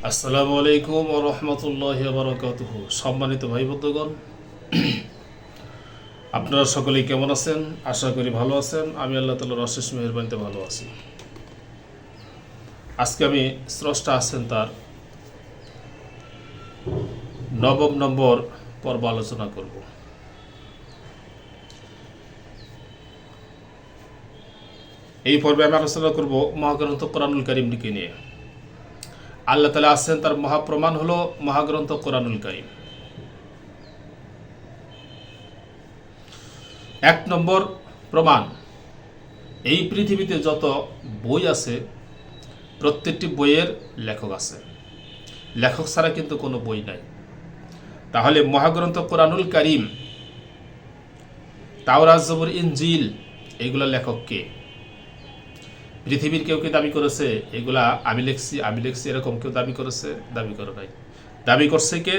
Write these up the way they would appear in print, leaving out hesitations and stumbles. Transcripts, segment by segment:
আসসালামু আলাইকুম ওয়া রাহমাতুল্লাহি ওয়া বারাকাতুহু। সম্মানিত ভাই বন্ধুগণ, আপনারা সকলেই কেমন আছেন? আশা করি ভালো আছেন। আমি আল্লাহ তাআলার অশেষ মেহেরবানিতে ভালো আছি। আজকে আমি স্রষ্টা আছেন তার নবম নম্বর পর্ব আলোচনা করব। এই পর্বে আমি আলোচনা করব মহাগ্রন্থ কোরআনুল কারীমকে নিয়ে। আল্লাহ তাআলা আছেন তার মহাপ্রমাণ হলো মহাগ্রন্থ কোরআনুল কারীম। এক নম্বর প্রমাণ, এই পৃথিবীতে যত বই আছে প্রত্যেকটি বইয়ের লেখক আছে, লেখক ছাড়া কিন্তু কোনো বই নাই। তাহলে মহাগ্রন্থ কোরআনুল কারীম, তাওরাত, জবুর, ইনজিল, এগুলা লেখক কে? পৃথিবীর কেউ কি দাবি করেছে এগুলা আমি লিখছি এরকম কেউ দাবি করেছে? দাবি করে নাই। দাবি করছে কে?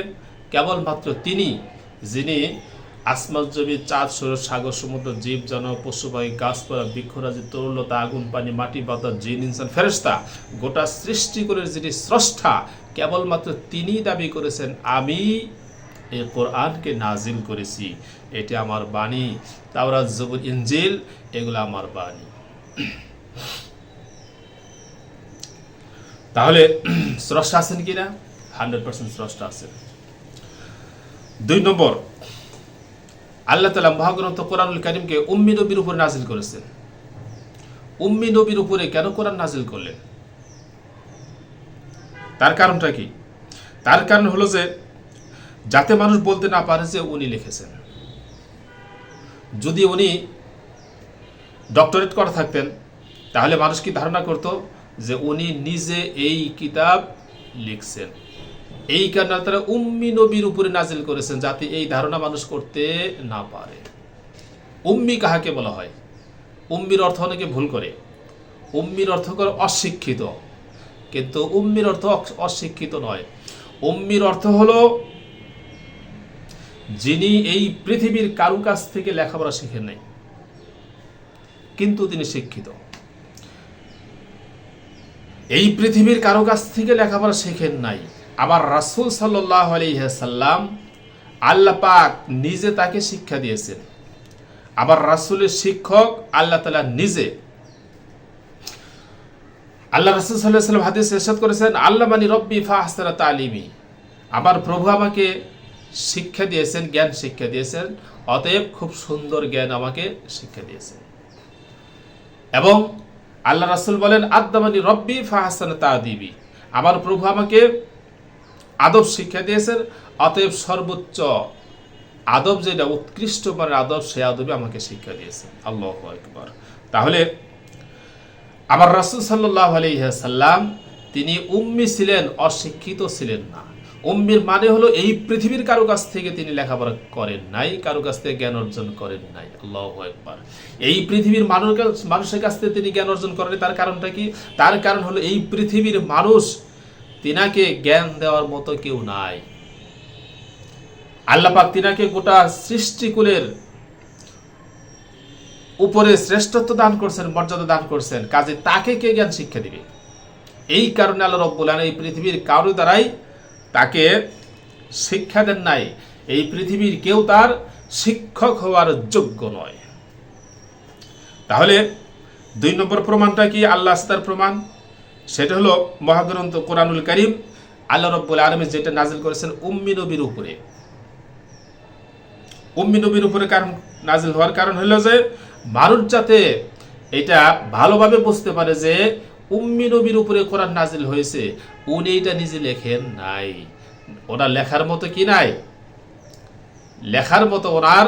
কেবলমাত্র তিনি, যিনি আসমান, জমি, চাঁদ, সূর্য, সাগর, সমুদ্র, জীব, জানোয়ার, পশুপাখি, গাছপালা, বৃক্ষরাজি, তরুলতা, আগুন, পানি, মাটি, বাতাস, জিন, ইনসান, ফেরেশতা, গোটা সৃষ্টি করে যিনি স্রষ্টা, কেবলমাত্র তিনি দাবি করেছেন আমি এই কোরআনকে নাজিল করেছি, এটি আমার বাণী। তাওরাত, জবুর, ইনজিল এগুলো আমার বাণী। তাহলে স্রষ্টা আছেন কিনা? 100% স্রষ্টা আছেন। 2 নম্বর, আল্লাহ তাআলা মহাগ্রন্থ কোরআনুল কারীমকে উম্মি নবীর উপরে নাজিল করেছেন। উম্মি নবীর উপরে কেন কোরআন নাজিল করলেন? তার কারণটা কি? তার কারণ হলো যে যাতে মানুষ বলতে না পারে যে উনি লিখেছেন। যদি উনি ডক্টরেট করা থাকতেন তাহলে মানুষ কি ধারণা করত যে উনি নিজে এই কিতাব লিখছেন। এই কারণে তারা উম্মি নবীর উপরে নাজিল করেছেন, যাতে এই ধারণা মানুষ করতে না পারে। উম্মি কাহাকে বলা হয়? উম্মির অর্থ অনেকে ভুল করে। উম্মির অর্থ করে অশিক্ষিত, কিন্তু উম্মির অর্থ অশিক্ষিত নয়। উম্মির অর্থ হলো যিনি এই পৃথিবীর কারু কাছ থেকে লেখাপড়া শিখেন নাই, কিন্তু তিনি শিক্ষিত। এই পৃথিবীর কারো কাছ থেকে লেখাপড়া শেখেন নাই। আবার রাসূল সাল্লাল্লাহু আলাইহি ওয়াসাল্লাম, আল্লাহ পাক নিজে তাকে শিক্ষা দিয়েছেন। আবার রাসূলের শিক্ষক আল্লাহ তাআলা নিজে। আল্লাহ রাসূল সাল্লাল্লাহু আলাইহি ওয়াসাল্লাম হাদিসে ইরশাদ করেছেন, আল্লামানি রব্বি ফাহসানা তালিমি। আমার প্রভু আমাকে শিক্ষা দিয়েছেন, জ্ঞান শিক্ষা দিয়েছেন, অতএব খুব সুন্দর জ্ঞান আমাকে শিক্ষা দিয়েছেন। এবং আল্লাহ রাসূল বলেন, আদাবানি রব্বি ফাহসানা তাদিবি। আমার প্রভু আমাকে আদব শিক্ষা দিয়েছেন, অতএব সর্বোচ্চ আদব, যেটা উৎকৃষ্ট মানের আদব, সে আদবে আমাকে শিক্ষা দিয়েছেন। আল্লাহু আকবার। তাহলে আমার রাসূল সাল্লাল্লাহু আলাইহি ওয়াসাল্লাম তিনি উম্মি ছিলেন, অশিক্ষিত ছিলেন না। উম্মির মানে হলো এই পৃথিবীর কারো কাছ থেকে তিনি লেখাপড়া করেন নাই, কারো কাছ থেকে জ্ঞান অর্জন করেন নাই। আল্লাহু আকবার। এই পৃথিবীর মানুষের কাছ থেকে তিনি জ্ঞান অর্জন করেন। তার কারণটা কি? তার কারণ হলো এই পৃথিবীর মানুষ, তিনাকে জ্ঞান দেওয়ার মতো কেউ নাই। আল্লাহ পাক তিনাকে গোটা সৃষ্টিকুলের উপরে শ্রেষ্ঠত্ব দান করছেন, মর্যাদা দান করছেন। কাজে তাকে কে জ্ঞান শিক্ষা দিবে? এই কারণে আল্লাহ রাব্বুল আলামিন এই পৃথিবীর কারো দ্বারাই তাকে শিক্ষা দেন নাই। এই পৃথিবীর কেউ তার শিক্ষক হওয়ার যোগ্য নয়। তাহলে 2 নম্বর প্রমাণটা কি? আল্লাহ তার প্রমাণ, সেটা হলো মহাগ্রন্থ কোরআনুল কারীম আল্লাহ রাব্বুল আলামিন যেটা নাজিল করেছেন উম্মি নবীর উপরে। উম্মি নবীর উপরে কারণ নাজিল হওয়ার কারণ হলো যে মানুষ যাতে এটা ভালোভাবে বুঝতে পারে যে উম্মি নবীর উপরে কোরআন নাজিল হয়েছে। উনি এটা নিজে লেখেন নাই, ওনার লেখার মতো কি নাই, লেখার মতো ওনার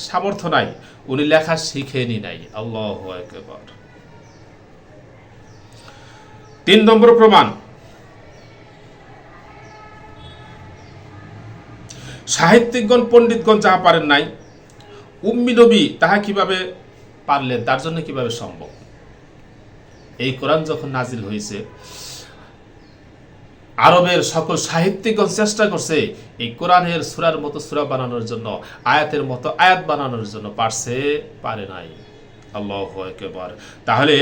সামর্থ্য নাই, উনি লেখা শিখেনি নাই। আল্লাহু আকবার। 3 নম্বর প্রমাণ, সাহিত্যিকগণ, পণ্ডিতগণ যাহা পারেন নাই, উম্মি নবী তাহা কিভাবে পারলেন? তার জন্য কিভাবে সম্ভব? এই কোরআন যখন নাজিল হয়েছে, আরবের সকল সাহিত্যিকগণ চেষ্টা করছে এই কোরআনের সূরার মতো সূরা বানানোর জন্য, আয়াতের মতো আয়াত বানানোর জন্য। পারছে? পারে নাই। আল্লাহু আকবার। তাহলে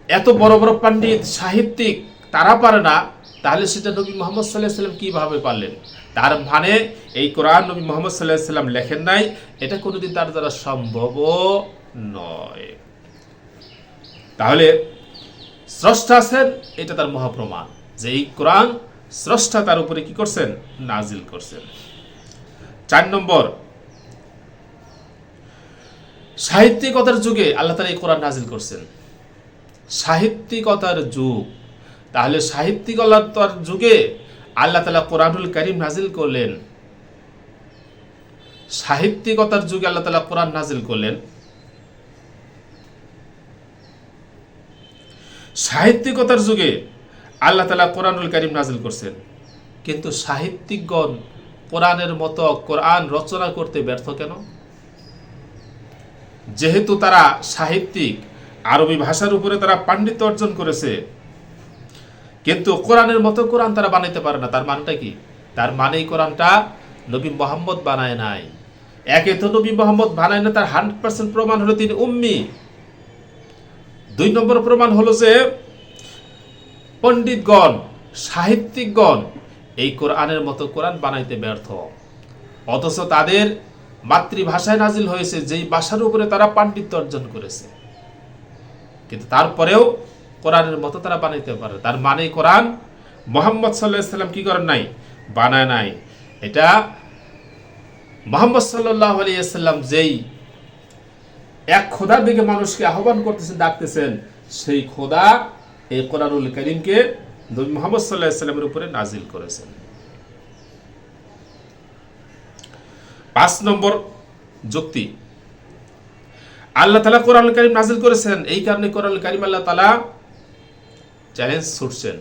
এত বড় বড় পণ্ডিত সাহিত্যিক তারা পারে না, তাহলে সেটা নবী মুহাম্মদ সাল্লাল্লাহু আলাইহি সাল্লাম কিভাবে পারলেন? তার মানে এই কোরআন নবী মুহাম্মদ সাল্লাল্লাহু আলাইহি সাল্লাম লেখেন নাই, এটা কোনোদিন তার দ্বারা সম্ভবও নয়। তাহলে স্রষ্টা আছেন, এটা তার মহাপ্রমাণ যে এই কোরআন স্রষ্টা তার উপরে কি করছেন? নাজিল করছেন। 4 নম্বর, সাহিত্যিকতার যুগে আল্লাহ তাআলা এই কোরআন নাজিল করছেন। সাহিত্যিকতার যুগ, তাহলে সাহিত্যিকতার যুগে আল্লাহ তাআলা কোরআনুল কারীম নাজিল করলেন। সাহিত্যিকতার যুগে আল্লাহ তাআলা কোরআন নাজিল করলেন। সাহিত্যিকতার যুগে আল্লাহ তাআলা কোরআনুল কারীম নাজিল করছেন, কিন্তু সাহিত্যিকগণ কোরআনের মতো কোরআন রচনা করতে ব্যর্থ কেন? যেহেতু তারা সাহিত্যিক, আরবি ভাষার উপরে তারা পাণ্ডিত্য অর্জন করেছে, কিন্তু কোরআনের মতো কোরআন তারা বানাইতে পারে না। তার মানটা কি? তার মানে এই কোরআনটা নবী মুহাম্মদ বানায় নাই। একে তো নবী মুহাম্মদ বানায় না, তার 100% প্রমাণ হলো তিনি উম্মি। 2 নম্বর প্রমাণ হলো যে পণ্ডিতগণ, সাহিত্যিকগণ এই কোরআনের মতো কোরআন বানাইতে ব্যর্থ, অথচ তাদের মাতৃভাষায় নাজিল হয়েছে, যেই ভাষার উপরে তারা পাণ্ডিত্য অর্জন করেছে, কিন্তু তারপরেও কোরআনের মতো তারা বানাইতে পারে। তার মানে কোরআন মুহাম্মদ সাল্লাল্লাহু আলাইহি সাল্লাম কি করেন নাই? বানায় নাই। এটা মুহাম্মদ সাল্লাল্লাহু আলাইহি সাল্লাম যেই এক খোদার দিকে মানুষকে আহ্বান করতেছেন, ডাকতেছেন, সেই খোদা এই কোরআনুল কারীমকে নবী মুহাম্মদ সাল্লাল্লাহু আলাইহি সাল্লামের উপরে নাজিল করেছেন। 5 নম্বর যুক্তি, আল্লাহ তাআলা কোরআনুল কারীম নাজিল করেছেন, এই কারণে কোরআনুল কারীম আল্লাহ তাআলা চ্যালেঞ্জ ছুটছেন।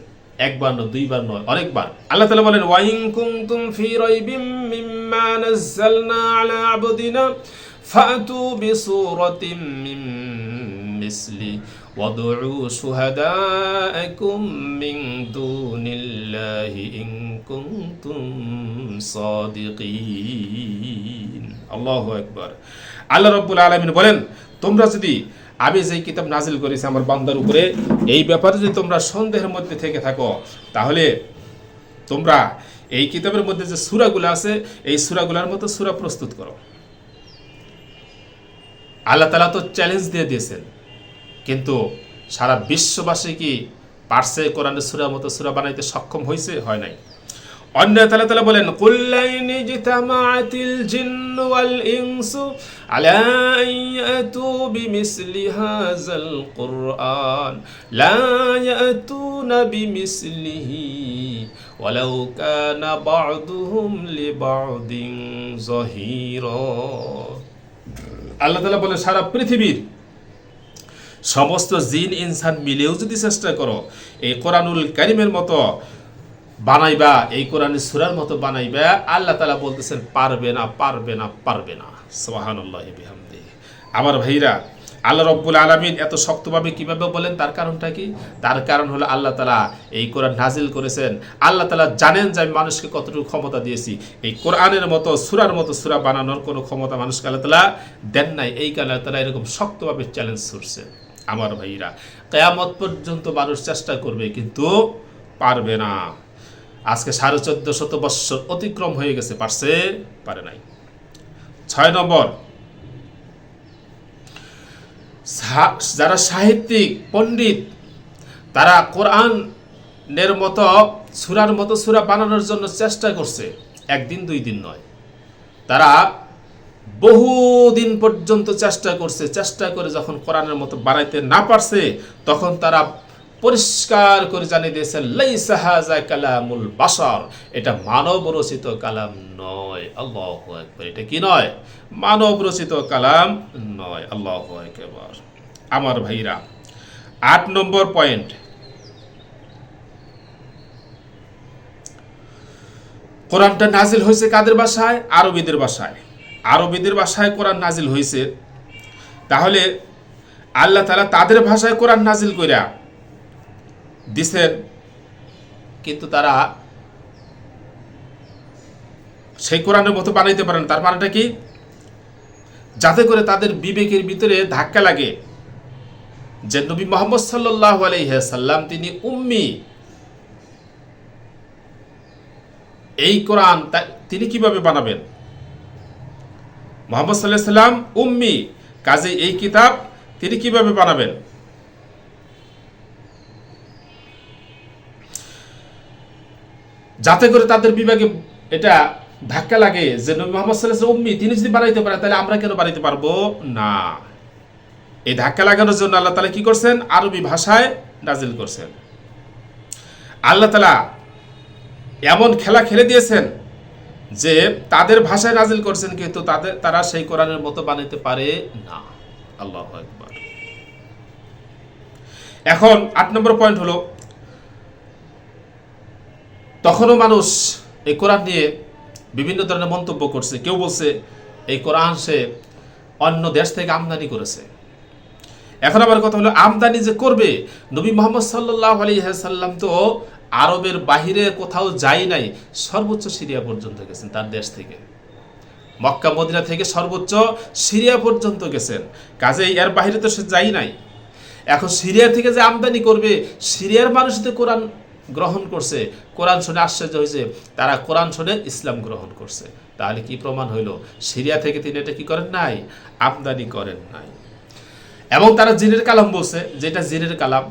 একবার নয়, দুইবার নয়, অনেকবার। আল্লাহ তাআলা বলেন, ওয়া ইন কুনতুম ফি রাইবিম মিম্মা নাযালনা আলা আবদিনা ফাতু বিসূরাতিম মিন মিসলি ওয়াদউ শুহাদাআকুম মিন দুনিল্লাহি ইন কুনতুম সাদিকিন। আল্লাহু আকবার। আল্লাহ রাব্বুল আলামিন বলেন, তোমরা যদি আমি যেই কিতাব নাজিল করেছি আমার বান্দার উপরে, এই ব্যাপারে যদি তোমরা সন্দেহের মধ্যে থেকে থাকো, তাহলে তোমরা এই কিতাবের মধ্যে যে সূরাগুলো আছে, এই সূরাগুলোর মতো সূরা প্রস্তুত করো। আল্লাহ তাআলা তো চ্যালেঞ্জ দিয়ে দিয়েছেন, কিন্তু সারা বিশ্ববাসী কি পারছে কোরআনের সূরার মতো সূরা বানাইতে সক্ষম হয়েছে? হয় নাই। অন্য আল্লাহ তাআলা বলেন, কুল লাইন ইজতামাআতিল জিন্নু ওয়াল ইনসু আলা আন ইয়াতু বিমিসলি হাযাল কুরআন লা ইয়াতুনা বিমিসলিহি ওয়ালাউ কানা বা'দুহুম লিবা'দিন যাহিরা। আল্লাহ তাআলা বলে, সারা পৃথিবীর সমস্ত জিন ইনসান মিলেও যদি চেষ্টা করো এই কোরআনুল কারীমের মতো বানাইবা, এই কোরআনের সূরার মতো বানাইবা, আল্লাহ তাআলা বলতেছেন পারবে না, পারবে না, পারবে না। সুবহানাল্লাহি বিহামদিহি। আমার ভাইরা, আল্লাহ রাব্বুল আলামিন এত শক্তভাবে কিভাবে বলেন? তার কারণটা কি? তার কারণ হলো আল্লাহ তাআলা এই কোরআন নাজিল করেছেন। আল্লাহ তাআলা জানেন যে আমি মানুষকে কতটুকু ক্ষমতা দিয়েছি। এই কোরআনের মতো সূরার মতো সূরা বানানোর কোনো ক্ষমতা মানুষকে আল্লাহ তাআলা দেন নাই। এই কারণে আল্লাহ তাআলা এরকম শক্তভাবে চ্যালেঞ্জ ছুড়ছেন। আমার ভাইরা, কিয়ামত পর্যন্ত মানুষ চেষ্টা করবে, কিন্তু পারবে না। আজকে 1450 বৎসর অতিক্রম হয়ে গেছে, পারছে? পারে নাই। 6 নম্বর, যারা সাহিত্যিক পণ্ডিত, তারা কোরআনের মতো সূরার মতো সূরা বানানোর জন্য চেষ্টা করছে, একদিন 2 দিন নয়, তারা বহুদিন পর্যন্ত চেষ্টা করছে। চেষ্টা করে যখন কোরআনের মতো বানাইতে না পারছে, তখন তারা পরিষ্কার করে জানিয়ে দিয়েছেন, লাইসা হাযা কালামুল বাশার, এটা মানব রচিত কালাম নয়। আল্লাহু আকবার। এটা কি নয়? মানব রচিত কালাম নয়। আল্লাহু আকবার। আমার ভাইরা, 8 নম্বর পয়েন্ট, কোরআনটা নাজিল হয়েছে কাদের ভাষায়? আরবিদের ভাষায়। আরবিদের ভাষায় কোরআন নাজিল হয়েছে। তাহলে আল্লাহ তাআলা তাদের ভাষায় কোরআন নাজিল কইরা দিছেন, কিন্তু তারা সেই কোরআনের মতো বানাইতে পারেন। তার মানেটা কি? যাতে করে তাদের বিবেকের ভিতরে ধাক্কা লাগে যে নবী মুহাম্মদ সাল্লাল্লাহু আলাইহি সাল্লাম তিনি উম্মি, এই কোরআন তিনি কিভাবে বানাবেন? মুহাম্মদ সাল্লাল্লাহু আলাইহি সাল্লাম উম্মি, কাজে এই কিতাব তিনি কিভাবে বানাবেন? যাতে করে তাদের বিভাগে এটা ধাক্কা লাগে যে নবী মুহাম্মদ সাল্লাল্লাহু আলাইহি ওয়াসাল্লাম উম্মি, তিনি যদি বানাইতে পারেন তাহলে আমরা কেন বানাইতে পারবো না? এই ধাক্কা লাগানোর জন্য আল্লাহ তাআলা কি করছেন? আরবি ভাষায় নাজিল করছেন। আল্লাহ তাআলা এমন খেলা খেলে দিয়েছেন যে তাদের ভাষায় নাজিল করছেন, কিন্তু তারা সেই কোরআনের মতো বানাইতে পারে না। আল্লাহু আকবার। এখন 8 নম্বর পয়েন্ট হলো, তখনও মানুষ এই কোরআন নিয়ে বিভিন্ন ধরনের মন্তব্য করছে। কেউ বলছে এই কোরআন সে অন্য দেশ থেকে আমদানি করেছে। এখন আবার কথা হলো, আমদানি যে করবে, নবী মুহাম্মদ সাল্লাল্লাহু আলাইহি ওয়াসাল্লাম তো আরবের বাহিরে কোথাও যাই নাই, সর্বোচ্চ সিরিয়া পর্যন্ত গেছেন তার দেশ থেকে। মক্কা মদিনা থেকে সর্বোচ্চ সিরিয়া পর্যন্ত গেছেন, কাজেই এর বাহিরে তো সে যাই নাই। এখন সিরিয়া থেকে যে আমদানি করবে, সিরিয়ার মানুষ তো কোরআন গ্রহণ করছে, কোরআন শুনে আশ্চর্য হয়েছে, তারা কোরআন শুনে ইসলাম গ্রহণ করছে। তাহলে কি প্রমাণ হইল? সিরিয়া থেকে তিনি এটা কি করেন নাই? আমদানি করেন নাই। এবং তারা জিনের কালাম বলছে, যেটা জিনের কালাম,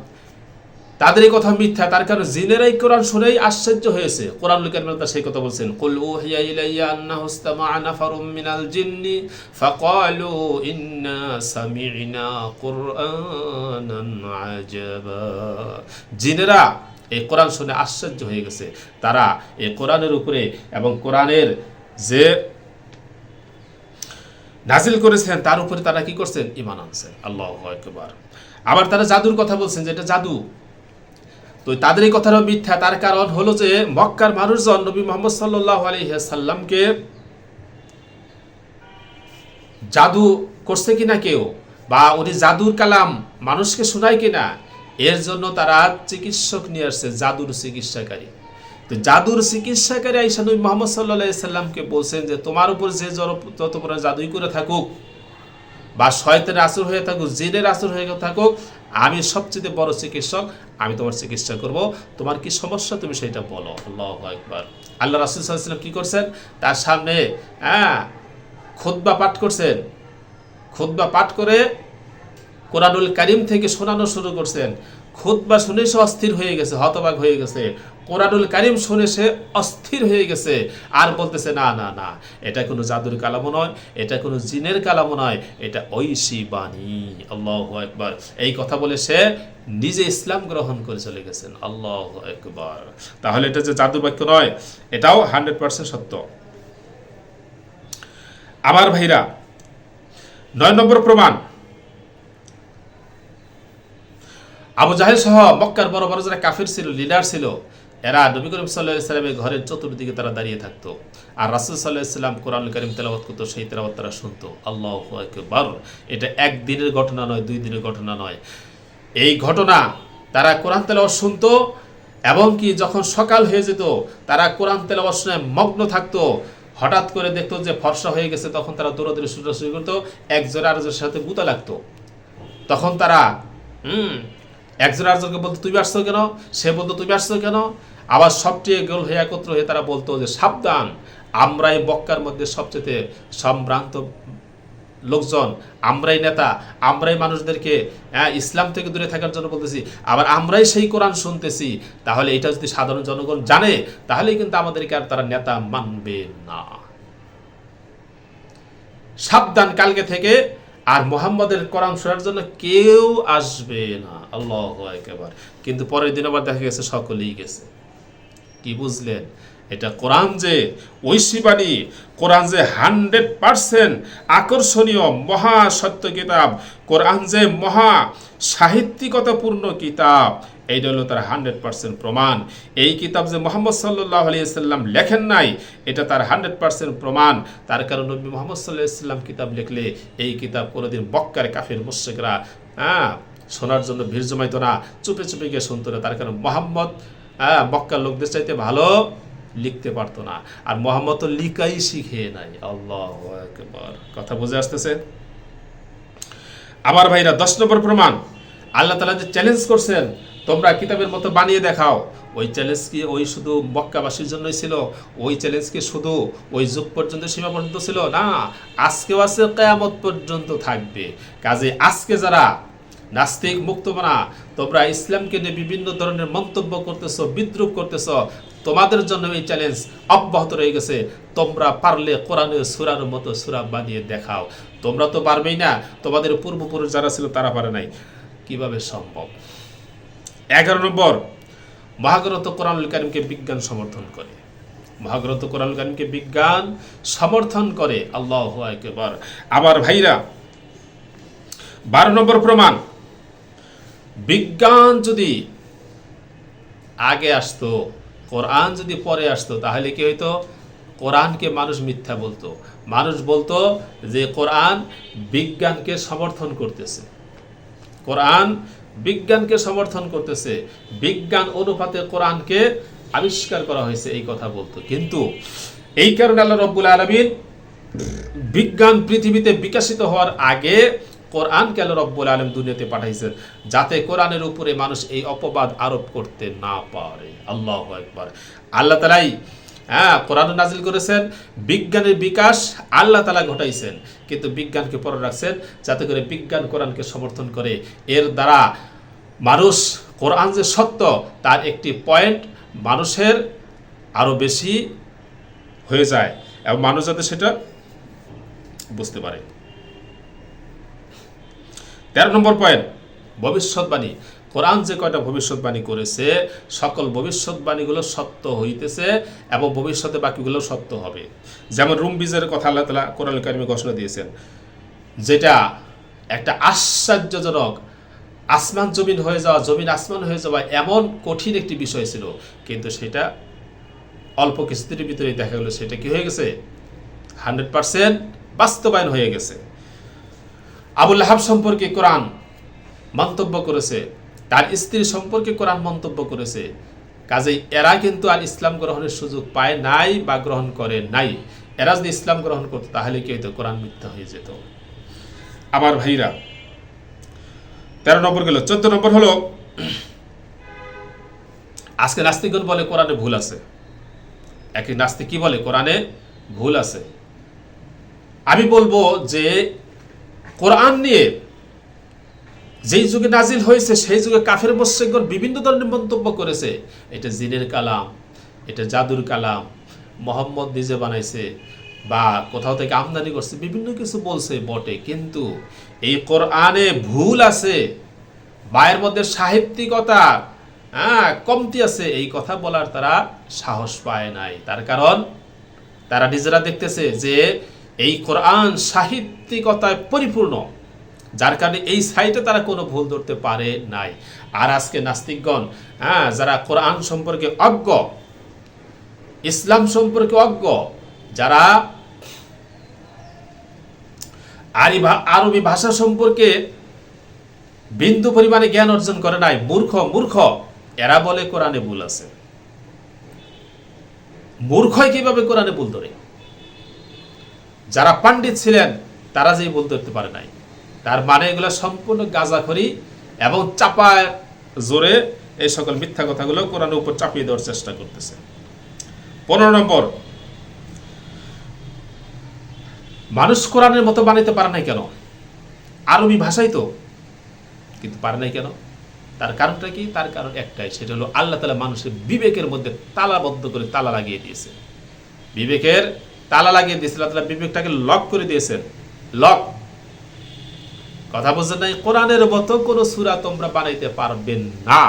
তাদের এই কথা মিথ্যা। তার কারণ জিনেরাই কোরআন শুনেই আশ্চর্য হয়েছে। কোরআনুল কারীমে সেই কথা বলছেন, কুল উহিয়া ইলাইয়া আন্নাহু ইসতামা'a নাফারুম মিনাল জিন্নি ফাকালু ইন্না সামি'না কুরআনান আজাবা। জিনেরা এই কোরআন শুনে আশ্চর্য হয়ে গেছে। তারা এই কোরআনের উপরে এবং কোরআনের যে নাজিল করেছেন তার উপরে তারা কি করছেন? ঈমান আনছেন। আল্লাহু আকবার। আবার তারা জাদুর কথা বলছেন, যে এটা জাদু। তো তাদের এই কথাটাও মিথ্যা। তার কারণ হলো যে মক্কার মানুষজন নবী মুহাম্মদ সাল্লাল্লাহু আলাইহি ওয়াসাল্লামকে জাদু করছে কিনা কেউ, বা উনি জাদুর কালাম মানুষকে শোনায় কিনা, এর জন্য তারা চিকিৎসক নিয়ে আসছে, জাদুর চিকিৎসাকারী। তো জাদুর চিকিৎসাকারী আইসা নবী মুহাম্মদ সাল্লাল্লাহু আলাইহি ওয়াসাল্লামকে বলছেন যে তোমার উপর যে যত বড় জাদুই করে থাকুক, বা শয়তানের আসর হয়ে থাকুক, জিনের আসর হয়ে থাকুক, আমি সবচেয়ে বড় চিকিৎসক, আমি তোমার চিকিৎসা করব। তোমার কি সমস্যা তুমি সেটা বলো। আল্লাহু আকবার। আল্লাহ রাসূল সাল্লাল্লাহু আলাইহি ওয়াসাল্লাম কি করছেন? তার সামনে খুতবা পাঠ করছেন। খুতবা পাঠ করে কোরআনুল কারীম থেকে শোনানো শুরু করছেন। খুতবা শুনে সে অস্থির হয়ে গেছে, হতবাক হয়ে গেছে। কোরআনুল কারীম শুনে সে অস্থির হয়ে গেছে, আর বলতেছে না না না, এটা কোনো জাদুর কালামও নয়, এটা কোনো জিনের কালামও নয়, এটা ঐশী বাণী। আল্লাহু আকবার। এই কথা বলে সে নিজে ইসলাম গ্রহণ করে চলে গেছেন। আল্লাহু আকবার। তাহলে এটা যে জাদুর বাক্য নয়, এটাও 100% সত্য। আমার ভাইরা, 9 নম্বর প্রমাণ, আবু জাহেল সহ মক্কার বড় বড় যারা কাফির ছিল, লিডার ছিল, এরা নবী করিম সাল্লাল্লাহু আলাইহি ওয়াসাল্লামের ঘরের চতুর্দিকে তারা দাঁড়িয়ে থাকতো, আর রাসূল সাল্লাল্লাহু আলাইহি ওয়াসাল্লাম কোরআনুল কারীম তেলাওয়াত করতো, সেই তেলাওয়াত তারা শুনতো। আল্লাহু আকবার। এটা একদিনের ঘটনা নয়, 2 দিনের ঘটনা নয়। এই ঘটনা তারা কোরআন তেলাওয়াত শুনতো, এবং কি যখন সকাল হয়ে যেত তারা কোরআন তেলাওয়াত শুনে মগ্ন থাকতো। হঠাৎ করে দেখতো যে ফর্সা হয়ে গেছে, তখন তারা দৌড়াদৌড়ি শুরু করতো, একজন আরেকজনের সাথে গুতা লাগতো। তখন তারা একজন আরেকজনকে বলতো তুমি আসছো কেন, সে বলতো তুমি আসছো কেন। আবার সবচেয়ে গোল হয়ে একত্র হয়ে তারা বলতো যে সাবধান, আমরাই মক্কার মধ্যে সবচেয়ে সম্ভ্রান্ত লোকজন, আমরাই নেতা, আমরাই মানুষদেরকে ইসলাম থেকে দূরে থাকার জন্য বলতেছি, আবার আমরাই সেই কোরআন শুনতেছি। তাহলে এটা যদি সাধারণ জনগণ জানে, তাহলে কিন্তু আমাদেরকে আর তারা নেতা মানবে না। সাবধান, কালকে থেকে আর মুহাম্মদের কোরআন শোনার জন্য কেউ আসবে না। আল্লাহু আকবার। কিন্তু পরের দিন আবার দেখা গেছে সকলেই গেছে। কি বুঝলেন? এটা কোরআন যে ঐশী বাণী, কোরআন যে 100% আকর্ষণীয় মহা সত্য কিতাব, কোরআন যে মহা সাহিত্যিকতাপূর্ণ কিতাব, এইটা হলো তার 100% প্রমাণ। এই কিতাব যে মুহাম্মদ সাল্লাল্লাহু আলাইহি ওয়াসাল্লাম লেখেন নাই, এটা তার 100% প্রমাণ। তার কারণ নবী মুহাম্মদ সাল্লাল্লাহু আলাইহি ওয়াসাল্লাম কিতাব লিখলে এই কিতাব কোনোদিন মক্কার কাফির মুশরিকরা শোনার জন্য ভিড় জমাইতো না, চুপে চুপে গিয়ে শুনতো না। তার কারণ মুহাম্মদ মক্কার লোকদের চাইতে ভালো লিখতে পারতো না, আর মুহাম্মদ তো লিখাই শিখে নাই। আল্লাহু আকবার। কথা বুঝে আসতেছে? আমার ভাইরা, 10 নম্বর প্রমাণ, আল্লাহ তাআলা যে চ্যালেঞ্জ করছেন তোমরা কিতাবের মতো বানিয়ে দেখাও। ওই চ্যালেঞ্জ কি ওই শুধু মক্কাবাসীর জন্যই ছিল? ওই চ্যালেঞ্জ কি শুধু ওই যুগ পর্যন্ত সীমাবদ্ধ ছিল? না, আজকেও আছে, কিয়ামত পর্যন্ত থাকবে। কাজে আজকে যারা নাস্তিক মুক্তমনা, তোমরা ইসলামকে নিয়ে বিভিন্ন ধরনের মন্তব্য করতেছ, বিদ্রুপ করতেছ, তোমাদের জন্য এই চ্যালেঞ্জ অব্যাহত রয়ে গেছে। তোমরা পারলে কোরআনের সূরার মতো সূরা বানিয়ে দেখাও। তোমরা তো পারবেই না, তোমাদের পূর্বপুরুষ যারা ছিল তারা পারে নাই, কিভাবে সম্ভব? 11 নম্বর, মহাগ্রন্থ কোরআনুল কারীমকে বিজ্ঞান সমর্থন করে। মহাগ্রন্থ কোরআনুল কারীমকে বিজ্ঞান সমর্থন করে। আল্লাহু আকবার। আবার ভাইরা, 12 নম্বর প্রমাণ, বিজ্ঞান যদি আগে আসতো, কোরআন যদি পরে আসতো, তাহলে কি হইতো? কোরআনকে মানুষ মিথ্যা বলতো। মানুষ বলতো যে কোরআন বিজ্ঞানকে সমর্থন করতেছে, কোরআন বিজ্ঞানকে সমর্থন করতেছে, বিজ্ঞান অনুপাতে কোরআনকে আবিষ্কার করা হয়েছে, এই কথা বলতো। কিন্তু এই কারণে আল্লাহ রাব্বুল আলামিন বিজ্ঞান পৃথিবীতে বিকশিত হওয়ার আগে কোরআনকে আল্লাহ রাব্বুল আলামিন দুনিয়াতে পাঠাইছেন, যাতে কোরআনের উপরে মানুষ এই অপবাদ আরোপ করতে না পারে। আল্লাহু আকবার। আল্লাহ তাআলাই কোরআন নাজিল করেছেন, বিজ্ঞানের বিকাশ আল্লাহ তাআলা ঘটাইছেন, কিন্তু বিজ্ঞানকে পরে রাখছেন যাতে করে বিজ্ঞান কোরআনকে সমর্থন করে। এর দ্বারা মানুষ কোরআন যে সত্য তার একটি পয়েন্ট মানুষের আরো বেশি হয়ে যায়, এবং মানুষ যাতে সেটা বুঝতে পারে। 13 নম্বর পয়েন্ট, ভবিষ্যৎবাণী। কোরআন যে কয়টা ভবিষ্যৎবাণী করেছে, সকল ভবিষ্যৎবাণীগুলো সত্য হইতেছে এবং ভবিষ্যতে বাকিগুলো সত্য হবে। যেমন রুম বীজের কথা আল্লাহ তাআলা কোরআনুল কারীমে ঘোষণা দিয়েছেন, যেটা একটা আশ্চর্যজনক, আসমান জমিন হয়ে যাওয়া, জমিন আসমান হয়ে যাওয়া এমন কঠিন একটি বিষয় ছিল, কিন্তু সেটা অল্প কিছুদিনের ভিতরেই দেখা গেল সেটা কি হয়ে গেছে? 100% বাস্তবায়ন হয়ে গেছে। আবু লাহাব সম্পর্কে কোরআন মন্তব্য করেছে, তার স্ত্রী সম্পর্কে কোরআন মন্তব্য করেছে। কাজেই এরা কিন্তু আর ইসলাম গ্রহণের সুযোগ পায় নাই বা গ্রহণ করে নাই। এরা যদি ইসলাম গ্রহণ করতো তাহলে কি হইতো? কোরআন মিথ্যা হয়ে যেত। আমার ভাইরা, 13 নম্বর গেল। 14 নম্বর হলো, আজকে নাস্তিকগণ বলে কোরআনে ভুল আছে। একই নাস্তিক কি বলে? কোরআনে ভুল আছে। আমি বলবো যে কোরআন নিয়ে যেই যুগে নাজিল হয়েছে সেই যুগে কাফের মুশরিকগণ বিভিন্ন ধরনের মন্তব্য করেছে। এটা জিনের কালাম, এটা জাদুর কালাম, মোহাম্মদ নিজে বানাইছে বা কোথাও থেকে আমদানি করছে, বিভিন্ন কিছু বলছে বটে, কিন্তু এই কোরআনে ভুল আছে বা এর মধ্যে সাহিত্যিকতা কমতি আছে, এই কথা বলার তারা সাহস পায় নাই। তার কারণ তারা নিজেরা দেখতেছে যে এই কোরআন সাহিত্যিকতায় পরিপূর্ণ, যার কারণে এই সাইটে তারা কোনো ভুল ধরতে পারে নাই। আর আজকে নাস্তিকগণ যারা কোরআন সম্পর্কে অজ্ঞ, ইসলাম সম্পর্কে অজ্ঞ, যারা আরবি ভাষা সম্পর্কে বিন্দু পরিমাণে জ্ঞান অর্জন করে নাই, মূর্খ, এরা বলে কোরআনে ভুল আছে। মূর্খই কিভাবে কোরআনে ভুল ধরে? যারা পণ্ডিত ছিলেন তারা যেই ভুল ধরতে পারে নাই, তার মানে এগুলো সম্পূর্ণ গাঁজাখড়ি এবং চাপায় জোরে এই সকল মিথ্যা কথাগুলো কোরআনের উপর চাপিয়ে দেওয়ার চেষ্টা করতেছে। 15 নম্বর, মানুষ কোরআনের মতো বানাইতে পারে নাই কেন? আরবি ভাষাই তো, কিন্তু পারে নাই কেন? তার কারণটা কি? তার কারণ একটাই, সেটা হলো আল্লাহ তাআলা মানুষের বিবেকের মধ্যে তালাবদ্ধ করে তালা লাগিয়ে দিয়েছে। বিবেকের তালা লাগিয়ে দিয়েছে, আল্লাহ তাআলা বিবেকটাকে লক করে দিয়েছেন। লক, কথা বুঝছেন নাই? কোরআনের মতো কোন সূরা তোমরা বানাইতে পারবেন না,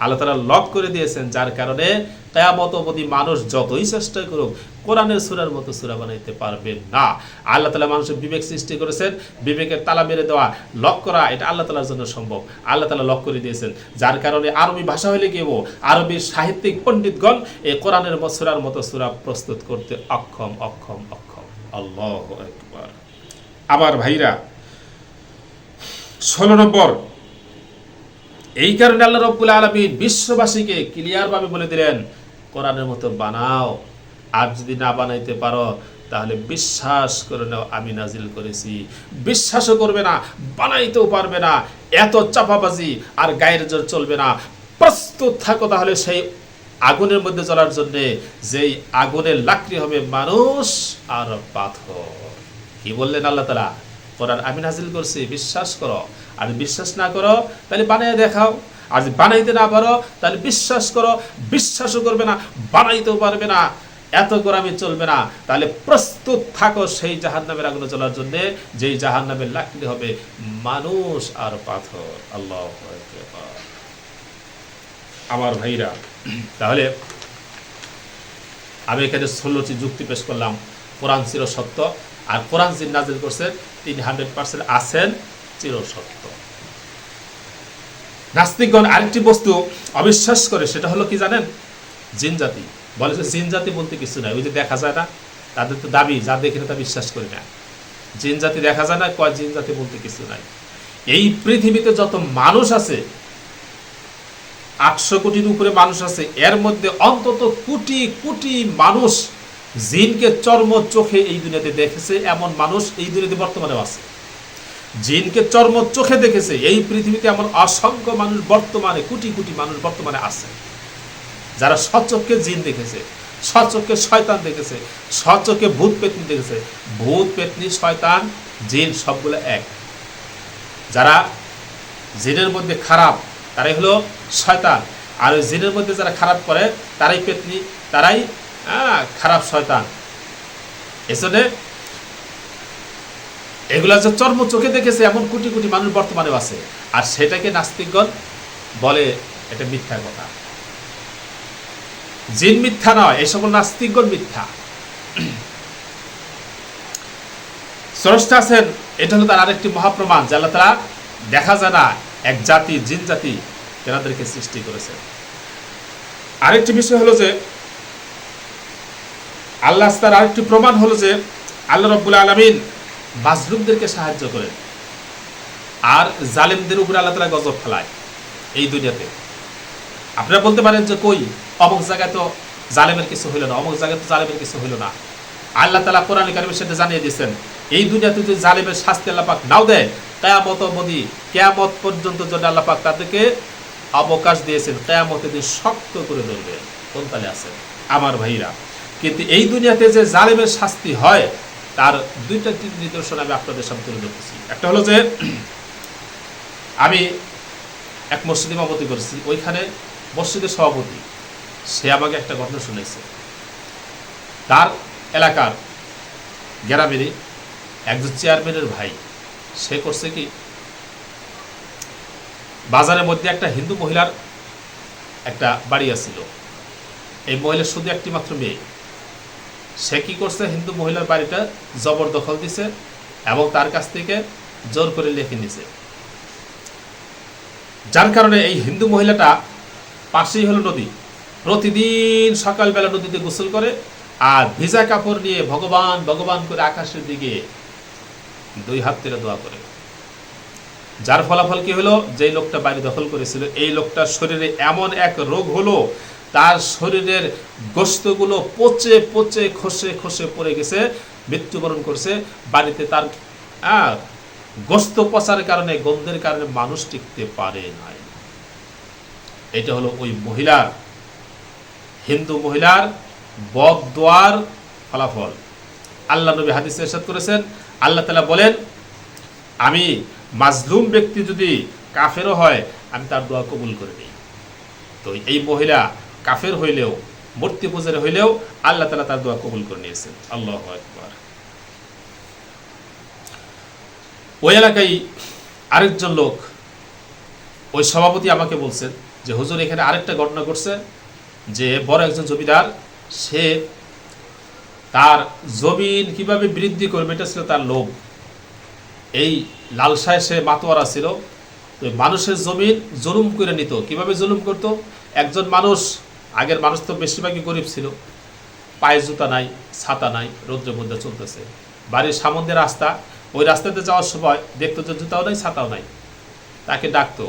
আল্লাহ তাআলা লক করে দিয়েছেন। যার কারণে কিয়ামত অবধি মানুষ যতই চেষ্টা করুক কোরআনের সূরার মতো সূরা বানাইতে পারবেন না। আল্লাহ তাআলা মানুষের বিবেক সৃষ্টি করেছেন, বিবেকের তালা মেরে দেওয়া, লক করা, এটা আল্লাহ তাআলার জন্য সম্ভব। আল্লাহ তাআলা লক করে দিয়েছেন, যার কারণে আরবি ভাষা হইলে কি হবো? আরবি সাহিত্যিক পণ্ডিতগণ এই কোরআনের সূরার মতো সূরা প্রস্তুত করতে অক্ষম। আল্লাহু আকবার। আবার ভাইরা, 16 নম্বর, এই কারণে আল্লাহ রাব্বুল আলামিন বিশ্ববাসীকে ক্লিয়ার ভাবে বলে দিলেন, কোরআনের মতো বানাও, আর যদি না বানাইতে পারো তাহলে বিশ্বাস করে নাও আমি নাজিল করেছি। বিশ্বাসও করবে না, বানাইতেও পারবে না, এত চাপাবাজি আর গায়ের জোর চলবে না। প্রস্তুত থাকো তাহলে সেই আগুনের মধ্যে জ্বলার জন্য, যেই আগুনের লাকড়ি হবে মানুষ আর পাথর। কি বললেন আল্লাহ তাআলা? কোরআন আমি নাজিল করছি, বিশ্বাস করো। আর বিশ্বাস না করো তাহলে বানাইয়া দেখাও। আর যদি বানাইতে না পারো তাহলে বিশ্বাস করো, বিশ্বাসও করবে না, বানাইতেও পারবে না, এত গোরামি চলবে না। তাহলে প্রস্তুত থাকো সেই জাহান্নামের আগুনে জ্বলার জন্য, যেই জাহান্নামের লাকড়ি হবে মানুষ আর পাথর। আল্লাহু আকবার। আমার ভাইরা, তাহলে আমি এখানে 16টি যুক্তি পেশ করলাম। কোরআন চিরসত্য, আর কোরআন যিনি নাজিল করছেন তিনি 100% আছেন চিরসত্য। নাস্তিকগণ আরেকটি বস্তু অবিশ্বাস করে, সেটা হলো কি জানেন? জিন জাতি। বলে যে জিন জাতি বলতে কিছু নাই, ওই যে দেখা যায় না, তাদের তো দাবি যা দেখে তা বিশ্বাস করি না। জিন জাতি দেখা যায় না, কয় জিন জাতি বলতে কিছু নাই। এই পৃথিবীতে যত মানুষ আছে, 800 কোটির উপরে মানুষ আছে, এর মধ্যে অন্তত কোটি কোটি মানুষ জিনকে চর্ম চোখে এই দুনিয়াতে দেখেছে, এমন মানুষ এই দুনিয়াতে বর্তমানে আছে। জিনকে চর্ম চোখে দেখেছে এই পৃথিবীতে এমন অসংখ্য মানুষ বর্তমানে, কোটি কোটি মানুষ বর্তমানে আছে, যারা সচক্ষে জিন দেখেছে, সচক্ষে শয়তান দেখেছে, সচক্ষে ভূত পেতনি দেখেছে। ভূত পেতনি শয়তান জিন সবগুলো এক। যারা জিনের মধ্যে খারাপ তারাই হলো শয়তান, আর ওই জিনের মধ্যে যারা খারাপ করে তারাই পেতনি, তারাই খারাপ শয়তান। এজন্য এগুলা যে চর্ম চোখে দেখেছে এমন কোটি কোটি মানুষ বর্তমানেও আছে, আর সেটাকে নাস্তিকগণ বলে এটা মিথ্যা কথা। জিন মিথ্যা নয়, এই সকল নাস্তিকগণ মিথ্যা। স্রষ্টা আছেন, এটা হলো তার আরেকটি মহাপ্রমাণ যে আল্লাহ তাআলা দেখা যায় না, এক জাতি জিন জাতি তেনাদেরকে সৃষ্টি করেছেন। আরেকটি বিষয় হলো যে আল্লাহ, তার আরেকটি প্রমাণ হলো যে আল্লাহ রাব্বুল আলামিন মাজলুমদেরকে সাহায্য করেন, আর জালেমদের উপরে আল্লাহ তাআলা গজব ফেলায় এই দুনিয়াতে। আপনারা বলতে পারেন যে কই অমুক জায়গায় তো জালেমের কিছু হইল না, অমুক জায়গায় তো জালেমের কিছু হইল না। আল্লাহ তাআলা কোরআনে কারিমের সাথে জানিয়ে দিয়েছেন এই দুনিয়াতে যদি জালেমের শাস্তি আল্লাহ পাক নাও দেয়, কিয়ামত অবধি, কিয়ামত পর্যন্ত যদি আল্লাহ পাক তাদেরকে অবকাশ দিয়েছেন, কিয়ামতের দিন শক্ত করে ধরবেন। কোন তালে আছেন আমার ভাইরা? কিন্তু এই দুনিয়াতে যে জালেমের শাস্তি হয় তার দুইটা নিদর্শন আমি আপনাদের সামনে তুলে ধরতেছি। একটা হলো যে আমি এক মসজিদে ইমামতি করেছি, ওইখানে মসজিদের সভাপতি সে আমাকে একটা ঘটনা শুনেছে। তার এলাকার গ্রামেরই একজন চেয়ারম্যানের ভাই, সে করছে কি, বাজারের মধ্যে একটা হিন্দু মহিলার একটা বাড়ি আছিল। এই মহিলার শুধু একটি মাত্র মেয়ে। সে কি করছে, হিন্দু মহিলার বাড়িটা জবরদখল দিছে এবং তার কাছ থেকে জোর করে লিখে নিছে। যার কারণে এই হিন্দু মহিলাটা, পাশেই হলো নদী, প্রতিদিন সকালবেলা নদীতে গোসল করে আর ভিজা কাপড় নিয়ে ভগবান ভগবান করে আকাশের দিকে 2 হাত তুলে দোয়া করে। যার ফলাফল কি হলো, যেই লোকটা বাড়ি দখল করেছিল এই লোকটার শরীরে এমন এক রোগ হলো, তার শরীরের গোশতগুলো পচে পচে খসে খসে পড়ে গেছে, মৃত্যুবরণ করছে। বাড়িতে তার গোশত পচার কারণে, গন্ধের কারণে মানুষ টিকতে পারে নাই। এটা হলো ওই মহিলার, হিন্দু মহিলার বদদোয়ার ফলাফল। আল্লাহ নবী হাদিসে ইরশাদ করেছেন, আল্লাহ তাআলা বলেন, আমি মাজলুম ব্যক্তি যদি কাফেরও হয় আমি তার দোয়া কবুল করে নিই। তো এই মহিলা কাফের হইলেও, মূর্তি পূজারী হইলেও আল্লাহ তাআলা তার দোয়া কবুল করে নিয়েছেন। আল্লাহু আকবার। ওই এলাকায় আরেকজন লোক, ওই সভাপতি আমাকে বলছেন যে হুজুর এখানে আরেকটা ঘটনা ঘটছে, যে বড় একজন জমিদার, সে তার জমিন কিভাবে বৃদ্ধি করবে এটা ছিল তার লোভ। এই লালসায় সে মাতোয়ারা ছিল। তো মানুষের জমিন জুলুম করে নিত। কিভাবে জুলুম করত? একজন মানুষ, আগের মানুষ তো বেশিরভাগই গরিব ছিল, পায়ে জুতা নাই, ছাতা নাই, রৌদ্রের মধ্যে চলতেছে, বাড়ির সামনে রাস্তা, ওই রাস্তাতে যাওয়ার সময় দেখতো যে জুতাও নাই, ছাতাও নাই। তাকে ডাকতো,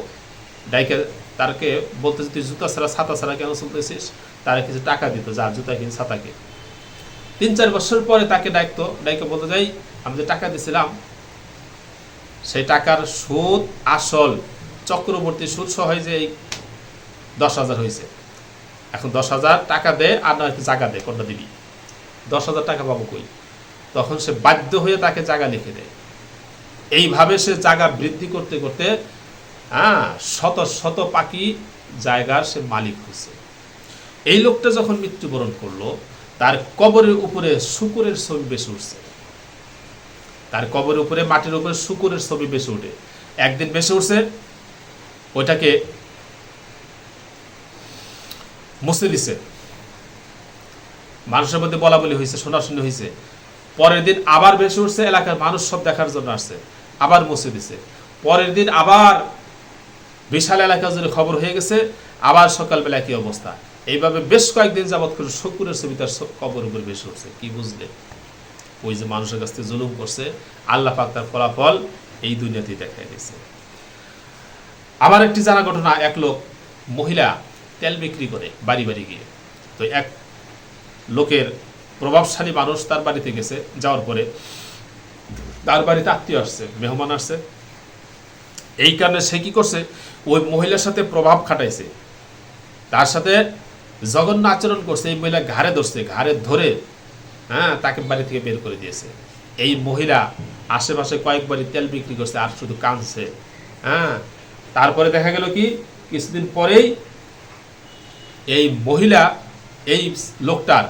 ডাইকে তারকে বলতে যে তুই জুতা ছাড়া ছাতা ছাড়া কেন চলতেছিস, তারা কিছু টাকা দিত, যা জুতা কিন ছাতাকে। 3-4 বছর পরে তাকে ডাকতো, ডাইকে বলতে যাই আমি যে টাকা দিছিলাম সেই টাকার সুদ আসল চক্রবর্তী সুদ সহ যে 10,000 হয়েছে, এখন 10,000 টাকা দে আর না জায়গা দে, কোনটা দিবি? 10,000 টাকা পাবো কই? তখন সে বাধ্য হয়ে তাকে জায়গা লিখে দেয়। এইভাবে সে জায়গা বৃদ্ধি করতে করতে শত শত পাখি জায়গার সে মালিক হয়েছে। এই লোকটা যখন মৃত্যুবরণ করলো, তার কবরের উপরে শূকরের ছবি বেশি উঠছে। তার কবরের উপরে মাটির উপরে শূকরের ছবি বেশি উঠে। একদিন বেশি উঠছে, ওইটাকে মুছে দিছে, মানুষের মধ্যে বলা বলি হয়েছে, শোনাশুনি হয়েছে। পরের দিন আবার বেশি উঠছে, এলাকার মানুষ সব দেখার জন্য আসছে, আবার মুছে দিছে। পরের দিন আবার বিশাল এলাকা জুড়ে খবর হয়ে গেছে, আবার সকালবেলা কি অবস্থা। এইভাবে বেশ কয়েকদিন যাবৎ করে শূকরের ছবি তার কবর উপর বেশি উঠছে। কি বুঝলে? ওই যে মানুষের কাছ থেকে জুলুম করছে, আল্লাহ পাক তার ফলাফল এই দুনিয়াতেই দেখাই দিয়েছে। আমার একটি জানা ঘটনা, এক লোক মহিলা তেল বিক্রি করে বাড়ি বাড়ি গিয়ে। তো এক লোকের প্রভাবশালী মানুষ তার বাড়িতে গেছে, যাওয়ার পরে তার বাড়িতে আত্মীয় আসছে, মেহমান আসছে। এই কারণে সে কি করছে, ওই মহিলার সাথে প্রভাব খাটাইছে, তার সাথে জঘন্য আচরণ করছে। এই মহিলা ঘাড়ে ধরছে, ঘাড়ে ধরে তাকে বাড়ি থেকে বের করে দিয়েছে। এই মহিলা আশেপাশে কয়েকবারই তেল বিক্রি করছে আর শুধু কাঁদছে। তারপরে দেখা গেল কি, কিছুদিন পরেই এই মহিলা, এই লোকটার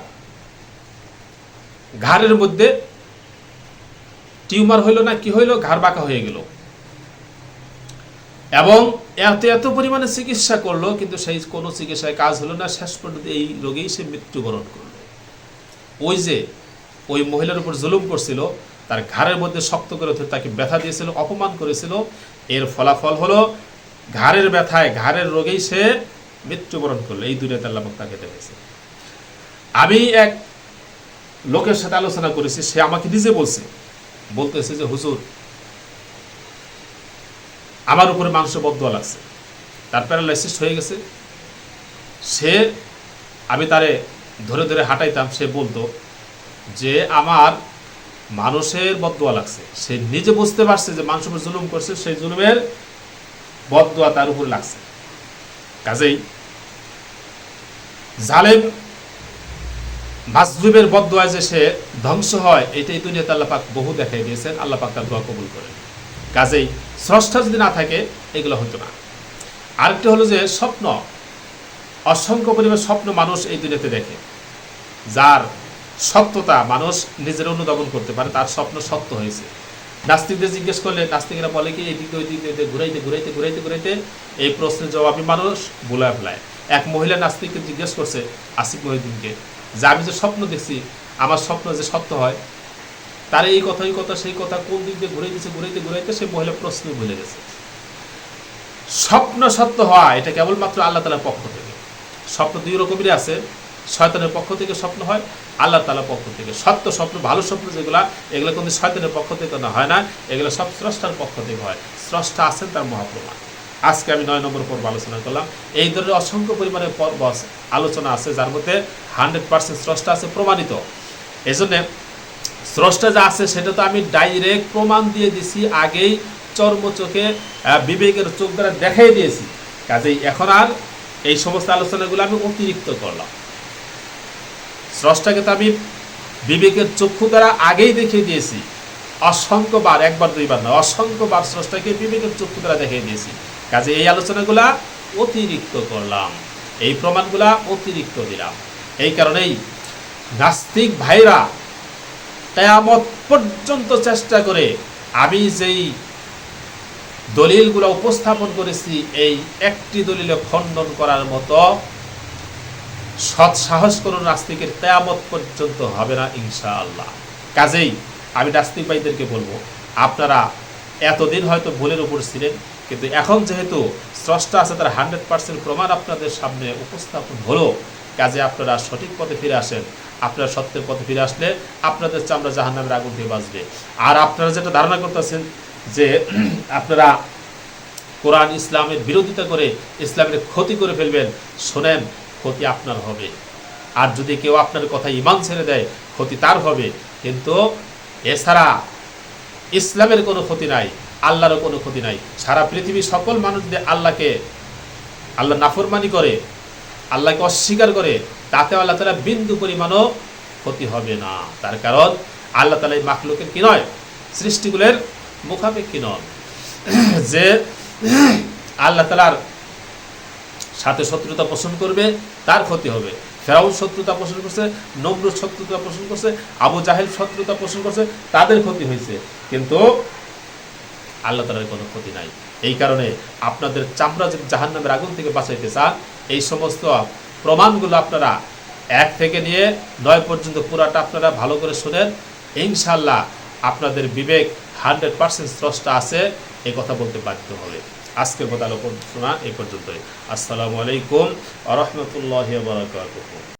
ঘাড়ের মধ্যে টিউমার হইল না কি হইল, ঘাড় বাঁকা হয়ে গেল। এবং এত পরিমাণে চিকিৎসা করলো, কিন্তু সেই কোনো চিকিৎসায় কাজ হলো না। শেষ পর্যন্ত এই রোগেই সে মৃত্যুবরণ করলো। ওই যে ওই মহিলার উপর জুলুম করছিল, তার ঘাড়ের মধ্যে শক্ত করে ধরে তাকে ব্যথা দিয়েছিল, অপমান করেছিল, এর ফলাফল হলো ঘাড়ের ব্যথায়, ঘাড়ের রোগেই সে মৃত্যুবরণ করলো। এই দুনিয়াতে আল্লাহ তাকে দেখেছে। আমি এক লোকের সাথে আলোচনা করেছি, সে আমাকে নিজে বলতেছে যে হুজুর, আমার উপরে মানুষের বদদোয়া লাগছে, তার প্যারালাইসিস হয়ে গেছে। আমি তারে ধরে ধরে হাঁটাইতাম, সে বলতো যে আমার মানুষের বদদোয়া লাগছে। সে নিজে বুঝতে পারছে যে মানুষের উপর জুলুম করছে, সেই জুলুমের বদদোয়া তার উপর লাগছে। কাজেই জালেম মাজলুমের বদদোয়ায় যে সে ধ্বংস হয়, এটাই দুনিয়াতে আল্লাহ পাক বহু দেখাই দিয়েছেন। আল্লাহ পাক তার দোয়া কবুল করেন। কাজেই স্রষ্টা যদি না থাকে এগুলো হতো না। আরেকটি হলো যে স্বপ্ন, অসংখ্য পরিমাণ স্বপ্ন মানুষ এই দুনিয়াতে দেখে, যার সত্যতা মানুষ নিজের অনুধাবন করতে পারে, তার স্বপ্ন সত্য হয়েছে। নাস্তিকদের জিজ্ঞেস করলে নাস্তিকরা বলে কি, এই দিকে ওই দিকে ঘুরাইতে ঘুরাইতে ঘুরাইতে ঘুরাইতে এই প্রশ্নের জবাবই মানুষ ভুলায় ফেলায়। এক মহিলা নাস্তিককে জিজ্ঞেস করছে, আসিফ মহিউদ্দিনকে, যে আমি যে স্বপ্ন দেখছি, আমার স্বপ্ন যে সত্য হয়, তার এই কথা সেই কথা কোন দিক দিয়ে ঘুরাইতেছে ঘুরাইতে ঘুরাইতে সে মহিলা প্রশ্ন ভুলে গেছে। স্বপ্ন সত্য হওয়া এটা কেবলমাত্র আল্লাহ তাআলার পক্ষ থেকে। স্বপ্ন দুই রকমেরই আছে, শয়তানের পক্ষ থেকে স্বপ্ন হয়, আল্লাহ তাআলার পক্ষ থেকে। সত্য স্বপ্ন, ভালো স্বপ্ন যেগুলা, এগুলো কিন্তু শয়তানের পক্ষ থেকে না হয় না, এগুলো সব স্রষ্টার পক্ষ থেকে হয়। স্রষ্টা আছেন, তার মহাপ্রমাণ। আজকে আমি 9 নম্বর পর্ব আলোচনা করলাম। এই ধরনের অসংখ্য পরিমাণে পর্ব আলোচনা আছে, যার মধ্যে 100% স্রষ্টা আছে, প্রমাণিত। এই জন্যে স্রষ্টা যা আছে সেটা তো আমি ডাইরেক্ট প্রমাণ দিয়ে দিছি, আগেই চর্মচোখে বিবেকের চোখ দ্বারা দেখাই দিয়েছি। কাজেই এখন আর এই সমস্ত আলোচনাগুলো আমি অতিরিক্ত করলাম। স্রষ্টাকে তো আমি বিবেকের চক্ষু দ্বারা আগেই দেখিয়ে দিয়েছি, অসংখ্যবার, একবার দুইবার নয়, অসংখ্যবার স্রষ্টাকে বিবেকের চক্ষু দ্বারা দেখিয়ে দিয়েছি। কাজে এই আলোচনাগুলা অতিরিক্ত করলাম, এই প্রমাণগুলা অতিরিক্ত দিলাম। এই কারণেই নাস্তিক ভাইরা কিয়ামত পর্যন্ত চেষ্টা করে আমি যেই দলিলগুলো উপস্থাপন করেছি, এই একটি দলিলে খণ্ডন করার মতো সৎ সাহস কোনো নাস্তিকের কিয়ামত পর্যন্ত হবে না ইনশাআল্লাহ। কাজেই আমি নাস্তিক ভাইদেরকে বলবো, আপনারা এতদিন হয়তো ভুলের উপর ছিলেন, কিন্তু এখন যেহেতু স্রষ্টা আছে, তার 100% প্রমাণ আপনাদের সামনে উপস্থাপন হলো, কাজে আপনারা সঠিক পথে ফিরে আসেন। আপনারা সত্যের পথে ফিরে আসলে আপনাদের চামড়া জাহান্নামের আগুন দিয়ে বাঁচবে। আর আপনারা যেটা ধারণা করতেছেন যে আপনারা কোরআন ইসলামের বিরোধিতা করে ইসলামের ক্ষতি করে ফেলবেন, শোনেন, ক্ষতি আপনার হবে। আর যদি কেউ আপনার কথা ঈমান ছেড়ে দেয়, ক্ষতি তার হবে। কিন্তু এছাড়া ইসলামের কোনো ক্ষতি নাই, আল্লাহরও কোনো ক্ষতি নাই। সারা পৃথিবীর সকল মানুষ যদি আল্লাহকে আল্লাহ নাফরমানি করে, আল্লাহকে অস্বীকার করে, তাতে আল্লাহ তাআলা বিন্দু পরিমাণও ক্ষতি হবে না। তার কারণ আল্লাহ তাআলা এই মাখলুকের কি নয়, সৃষ্টিগুলোর মুখাপেক্ষী নন। যে আল্লাহ তাআলার সাথে শত্রুতা পোষণ করবে তার ক্ষতি হবে। ফেরাউন শত্রুতা পোষণ করছে, নমরুদ শত্রুতা পোষণ করছে, আবু জাহেল শত্রুতা পোষণ করছে, তাদের ক্ষতি হয়েছে, কিন্তু আল্লাহ তাআলার কোনো ক্ষতি নাই। এই কারণে আপনাদের চামড়া যদি জাহান্নামের আগুন থেকে বাঁচাইতে চান, এই সমস্ত প্রমাণগুলো আপনারা 1 থেকে নিয়ে 9 পর্যন্ত পুরাটা আপনারা ভালো করে শুনেন। ইনশাআল্লাহ আপনাদের বিবেক 100% স্রষ্টা আছে, এই কথা বলতে বাধ্য হবে। আজকের মতো আলোচনা এই পর্যন্তই। আসসালামু আলাইকুম ওয়া রাহমাতুল্লাহি ওয়া বারাকাতুহু।